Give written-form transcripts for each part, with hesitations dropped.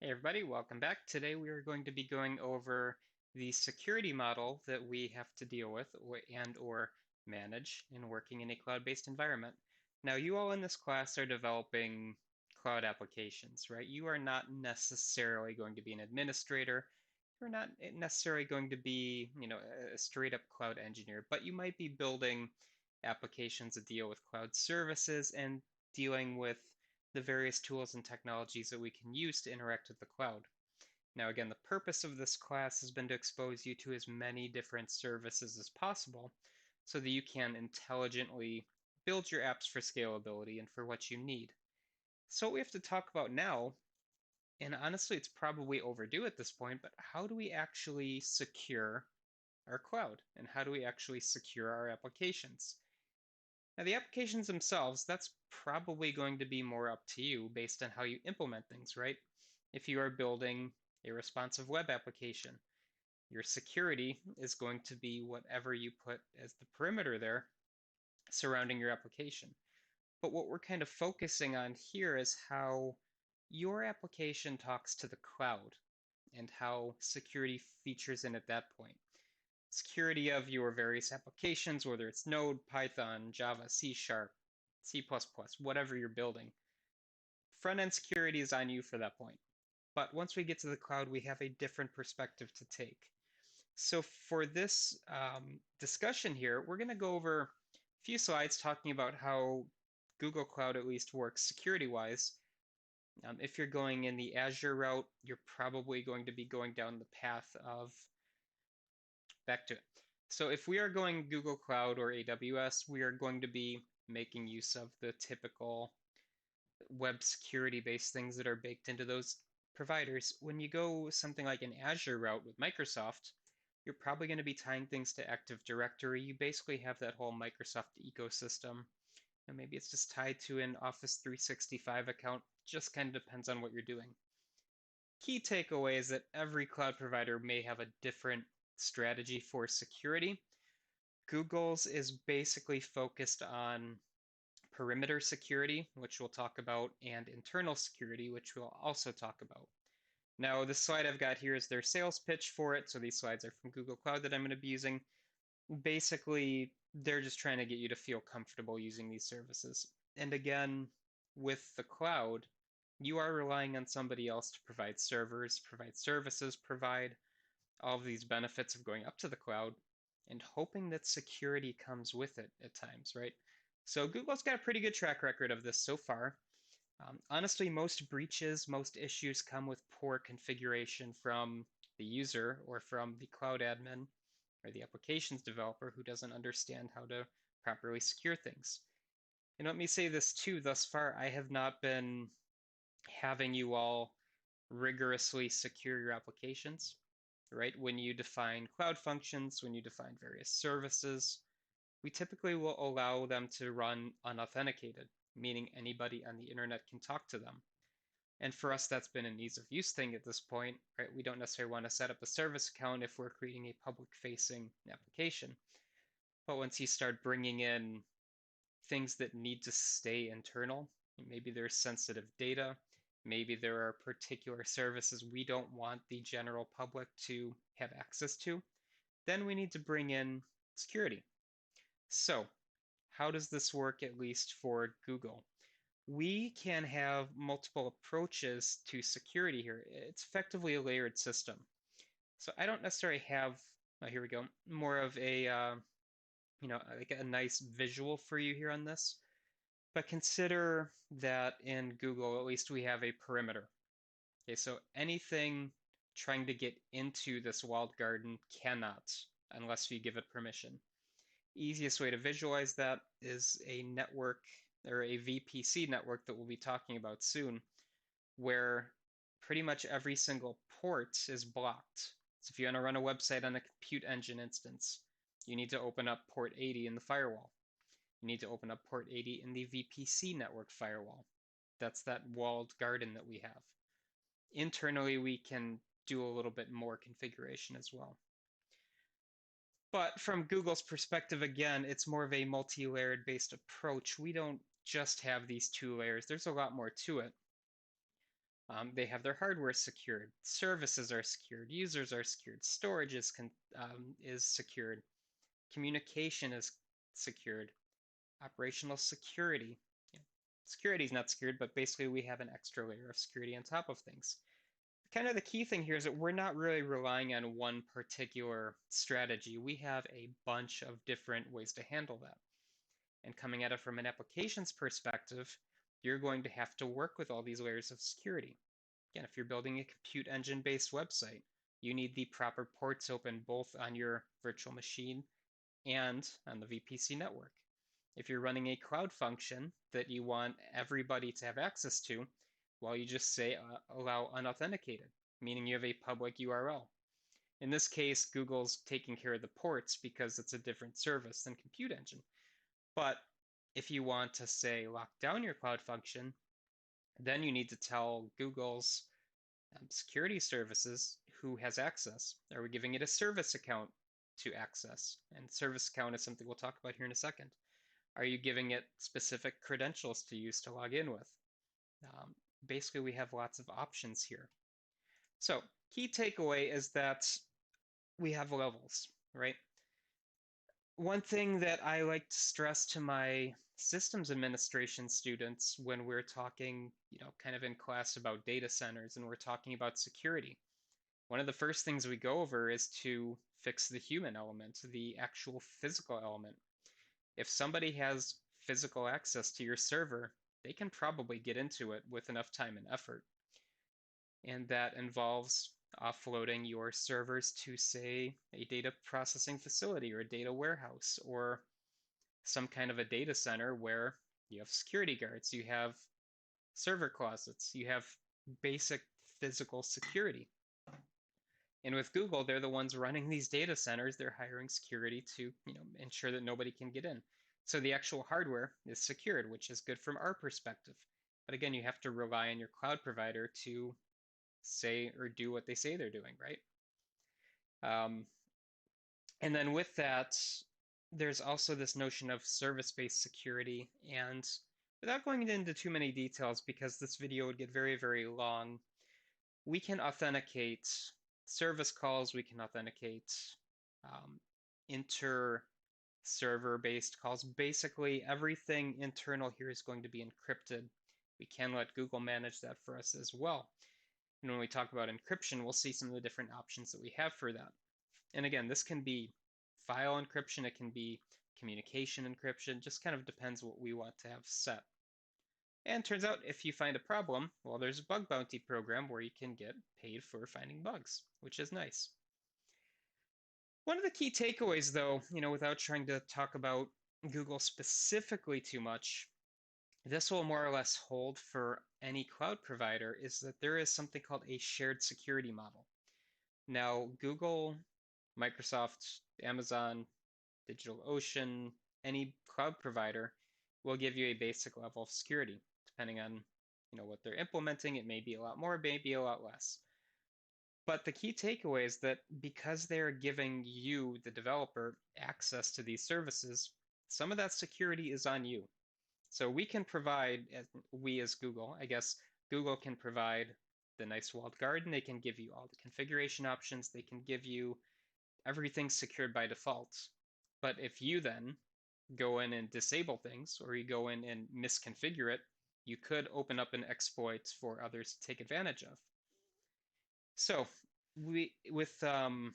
Hey everybody, welcome back. Today we are going to be going over the security model that we have to deal with and/or manage in working in a cloud-based environment. Now, you all in this class are developing cloud applications, right? You are not necessarily going to be an administrator. You're not necessarily going to be, a straight up cloud engineer, but you might be building applications that deal with cloud services and dealing with the various tools and technologies that we can use to interact with the cloud. Now, again, the purpose of this class has been to expose you to as many different services as possible so that you can intelligently build your apps for scalability and for what you need. So what we have to talk about now, and honestly, it's probably overdue at this point, but how do we actually secure our cloud? And how do we actually secure our applications? Now, the applications themselves, that's probably going to be more up to you based on how you implement things, right? If you are building a responsive web application, your security is going to be whatever you put as the perimeter there surrounding your application. But what we're kind of focusing on here is how your application talks to the cloud and how security features in at that point. Security of your various applications, whether it's Node, Python, Java, C Sharp, C++, whatever you're building. Front end security is on you for that point. But once we get to the cloud, we have a different perspective to take. So for this discussion here, we're going to go over a few slides talking about how Google Cloud at least works security-wise. If you're going in the Azure route, you're probably going to be going down the path of back to it. So if we are going Google Cloud or AWS, we are going to be making use of the typical web security based things that are baked into those providers. When you go something like an Azure route with Microsoft, you're probably going to be tying things to Active Directory. You basically have that whole Microsoft ecosystem. And maybe it's just tied to an Office 365 account. Just kind of depends on what you're doing. Key takeaway is that every cloud provider may have a different strategy for security. Google's is basically focused on perimeter security, which we'll talk about, and internal security, which we'll also talk about. Now, the slide I've got here is their sales pitch for it. So these slides are from Google Cloud that I'm going to be using. Basically, they're just trying to get you to feel comfortable using these services. And again, with the cloud, you are relying on somebody else to provide servers, provide services, provide all of these benefits of going up to the cloud and hoping that security comes with it at times, right? So Google's got a pretty good track record of this so far. Honestly, most breaches, most issues come with poor configuration from the user or from the cloud admin or the applications developer who doesn't understand how to properly secure things. And let me say this too, thus far, I have not been having you all rigorously secure your applications, right? When you define cloud functions, when you define various services, we typically will allow them to run unauthenticated, meaning anybody on the internet can talk to them. And for us, that's been an ease of use thing at this point, right? We don't necessarily want to set up a service account if we're creating a public facing application. But once you start bringing in things that need to stay internal, maybe there's sensitive data, maybe there are particular services we don't want the general public to have access to, then we need to bring in security. So, how does this work, at least for Google? We can have multiple approaches to security here. It's effectively a layered system. So I don't necessarily have, oh, here we go, more of a, like a nice visual for you here on this. But consider that in Google, at least we have a perimeter. Okay, so anything trying to get into this walled garden cannot unless you give it permission. Easiest way to visualize that is a network or a VPC network that we'll be talking about soon, where pretty much every single port is blocked. So if you want to run a website on a compute engine instance, you need to open up port 80 in the firewall. You need to open up port 80 in the VPC network firewall. That's that walled garden that we have. Internally, we can do a little bit more configuration as well. But from Google's perspective, again, it's more of a multi-layered based approach. We don't just have these two layers. There's a lot more to it. They have their hardware secured, services are secured, users are secured, storage is secured, communication is secured, operational security. Yeah, security is not secured, but basically we have an extra layer of security on top of things. Kind of the key thing here is that we're not really relying on one particular strategy. We have a bunch of different ways to handle that. And coming at it from an applications perspective, you're going to have to work with all these layers of security. Again, if you're building a compute engine-based website, you need the proper ports open both on your virtual machine and on the VPC network. If you're running a cloud function that you want everybody to have access to, well, you just say allow unauthenticated, meaning you have a public URL. In this case, Google's taking care of the ports because it's a different service than Compute Engine. But if you want to say lock down your cloud function, then you need to tell Google's security services who has access. Are we giving it a service account to access? And service account is something we'll talk about here in a second. Are you giving it specific credentials to use to log in with? Um, Basically, we have lots of options here. So key takeaway is that we have levels, right? One thing that I like to stress to my systems administration students when we're talking, kind of in class about data centers and we're talking about security, one of the first things we go over is to fix the human element, the actual physical element. If somebody has physical access to your server, they can probably get into it with enough time and effort. And that involves offloading your servers to, say, a data processing facility or a data warehouse or some kind of a data center where you have security guards, you have server closets, you have basic physical security. And with Google, they're the ones running these data centers. They're hiring security to, ensure that nobody can get in. So the actual hardware is secured, which is good from our perspective. But again, you have to rely on your cloud provider to say or do what they say they're doing, right? Um, and then with that, there's also this notion of service-based security. And without going into too many details, because this video would get very, very long, we can authenticate service calls, we can authenticate um, inter-server-based calls. Basically, everything internal here is going to be encrypted. We can let Google manage that for us as well. And when we talk about encryption, we'll see some of the different options that we have for that. And again, this can be file encryption, it can be communication encryption, just kind of depends what we want to have set. And turns out if you find a problem, well, there's a bug bounty program where you can get paid for finding bugs, which is nice. One of the key takeaways, though, without trying to talk about Google specifically too much, this will more or less hold for any cloud provider, is that there is something called a shared security model. Now, Google, Microsoft, Amazon, DigitalOcean, any cloud provider will give you a basic level of security. Depending on what they're implementing, it may be a lot more, it may be a lot less. But the key takeaway is that because they're giving you, the developer, access to these services, some of that security is on you. So we can provide, we as Google, I guess Google can provide the nice walled garden. They can give you all the configuration options. They can give you everything secured by default. But if you then go in and disable things, or you go in and misconfigure it, you could open up an exploit for others to take advantage of. So with the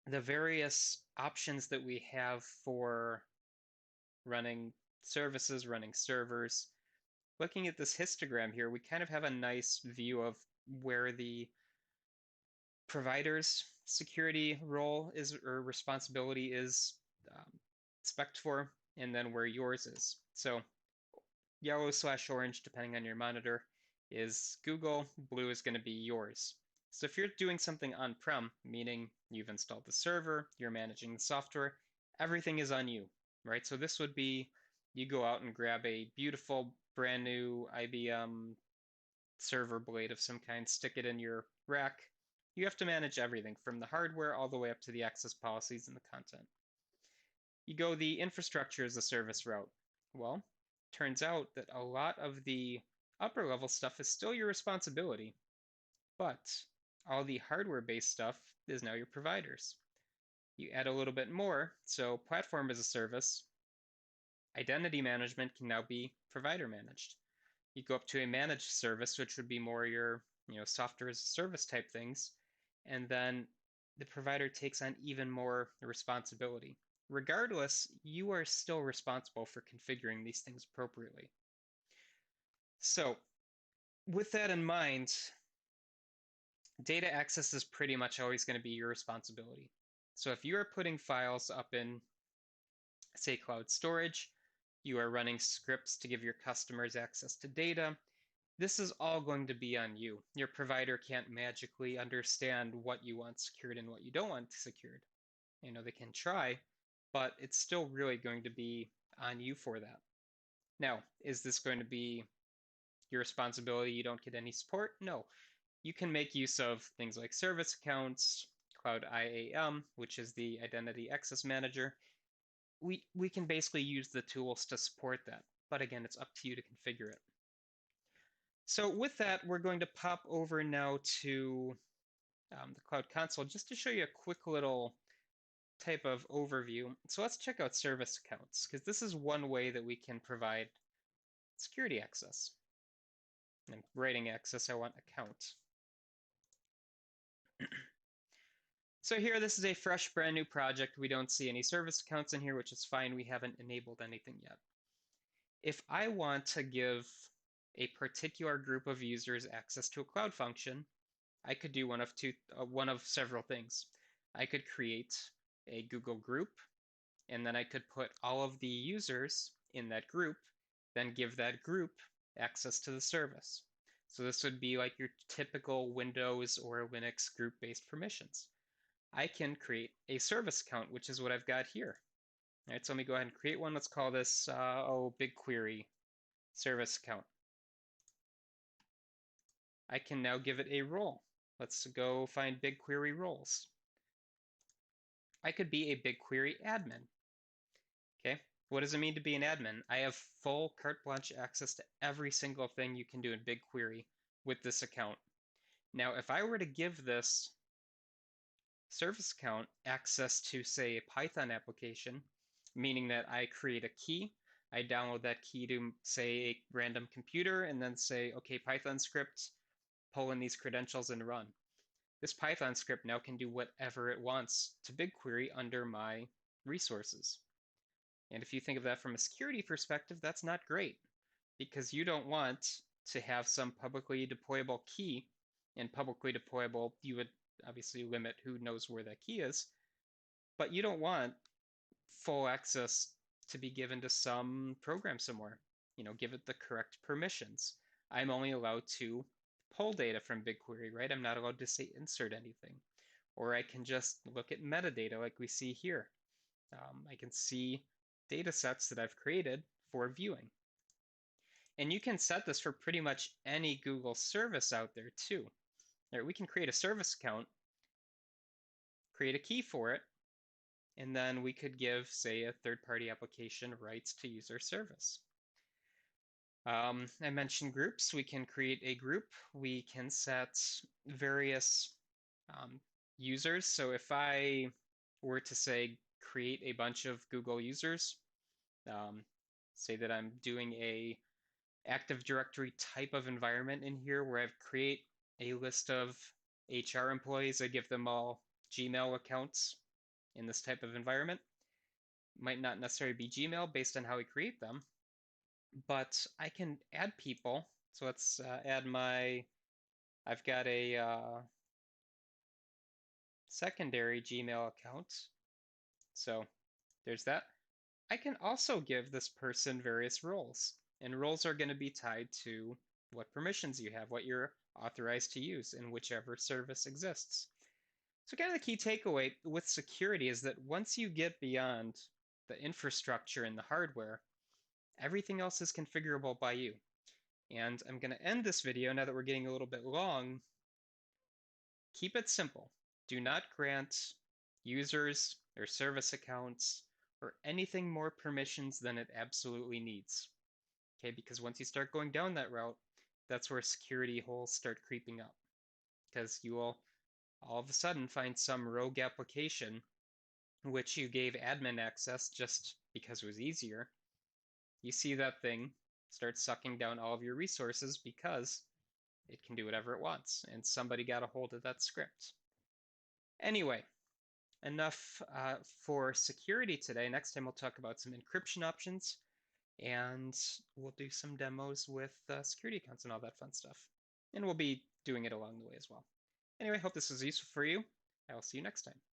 various options that we have for running services, running servers, looking at this histogram here, we kind of have a nice view of where the provider's security role is or responsibility is spec'd for, and then where yours is. So yellow/orange, depending on your monitor, is Google, blue is going to be yours. So if you're doing something on-prem, meaning you've installed the server, you're managing the software, everything is on you, right? So this would be you go out and grab a beautiful brand new IBM server blade of some kind, stick it in your rack. You have to manage everything from the hardware all the way up to the access policies and the content. You go the infrastructure as a service route. Well, turns out that a lot of the upper level stuff is still your responsibility, but all the hardware-based stuff is now your provider's. You add a little bit more, so platform as a service, identity management can now be provider managed. You go up to a managed service, which would be more your, software as a service type things, and then the provider takes on even more responsibility. Regardless, you are still responsible for configuring these things appropriately. So, with that in mind, data access is pretty much always going to be your responsibility. So if you are putting files up in, say, cloud storage, you are running scripts to give your customers access to data, this is all going to be on you. Your provider can't magically understand what you want secured and what you don't want secured. They can try, but it's still really going to be on you for that. Now, is this going to be your responsibility? You don't get any support? No. You can make use of things like service accounts, Cloud IAM, which is the Identity Access Manager. We can basically use the tools to support that. But again, it's up to you to configure it. So with that, we're going to pop over now to the Cloud Console just to show you a quick little type of overview. So let's check out service accounts, because this is one way that we can provide security access. And writing access, I want account. So here, this is a fresh, brand new project. We don't see any service accounts in here, which is fine. We haven't enabled anything yet. If I want to give a particular group of users access to a cloud function, I could do one of several things. I could create a Google group, and then I could put all of the users in that group, then give that group access to the service. So this would be like your typical Windows or Linux group-based permissions. I can create a service account, which is what I've got here. All right, so let me go ahead and create one. Let's call this, BigQuery service account. I can now give it a role. Let's go find BigQuery roles. I could be a BigQuery admin. Okay, what does it mean to be an admin? I have full carte blanche access to every single thing you can do in BigQuery with this account. Now, if I were to give this service account access to, say, a Python application, meaning that I create a key, I download that key to, say, a random computer, and then say, okay, Python script, pull in these credentials and run. This Python script now can do whatever it wants to BigQuery under my resources. And if you think of that from a security perspective, that's not great, because you don't want to have some publicly deployable key, and publicly deployable, you would obviously limit who knows where that key is, but you don't want full access to be given to some program somewhere. Give it the correct permissions. I'm only allowed to pull data from BigQuery, right? I'm not allowed to say insert anything. Or I can just look at metadata like we see here. I can see data sets that I've created for viewing. And you can set this for pretty much any Google service out there too. Right, we can create a service account, create a key for it, and then we could give, say, a third-party application rights to use our service. I mentioned groups. We can create a group. We can set various users. So if I were to, say, create a bunch of Google users, say that I'm doing a Active Directory type of environment in here where I've create a list of HR employees. I give them all Gmail accounts in this type of environment. Might not necessarily be Gmail based on how we create them, but I can add people. So let's add I've got a secondary Gmail account. So there's that. I can also give this person various roles, and roles are going to be tied to what permissions you have, what you're authorized to use in whichever service exists. So kind of the key takeaway with security is that once you get beyond the infrastructure and the hardware, everything else is configurable by you. And I'm going to end this video now that we're getting a little bit long. Keep it simple. Do not grant users or service accounts or anything more permissions than it absolutely needs. Okay, because once you start going down that route, that's where security holes start creeping up, because you will all of a sudden find some rogue application which you gave admin access just because it was easier. You see that thing start sucking down all of your resources because it can do whatever it wants, and somebody got a hold of that script. Anyway, enough for security today. Next time we'll talk about some encryption options, and we'll do some demos with security accounts and all that fun stuff. And we'll be doing it along the way as well. Anyway, hope this was useful for you. I will see you next time.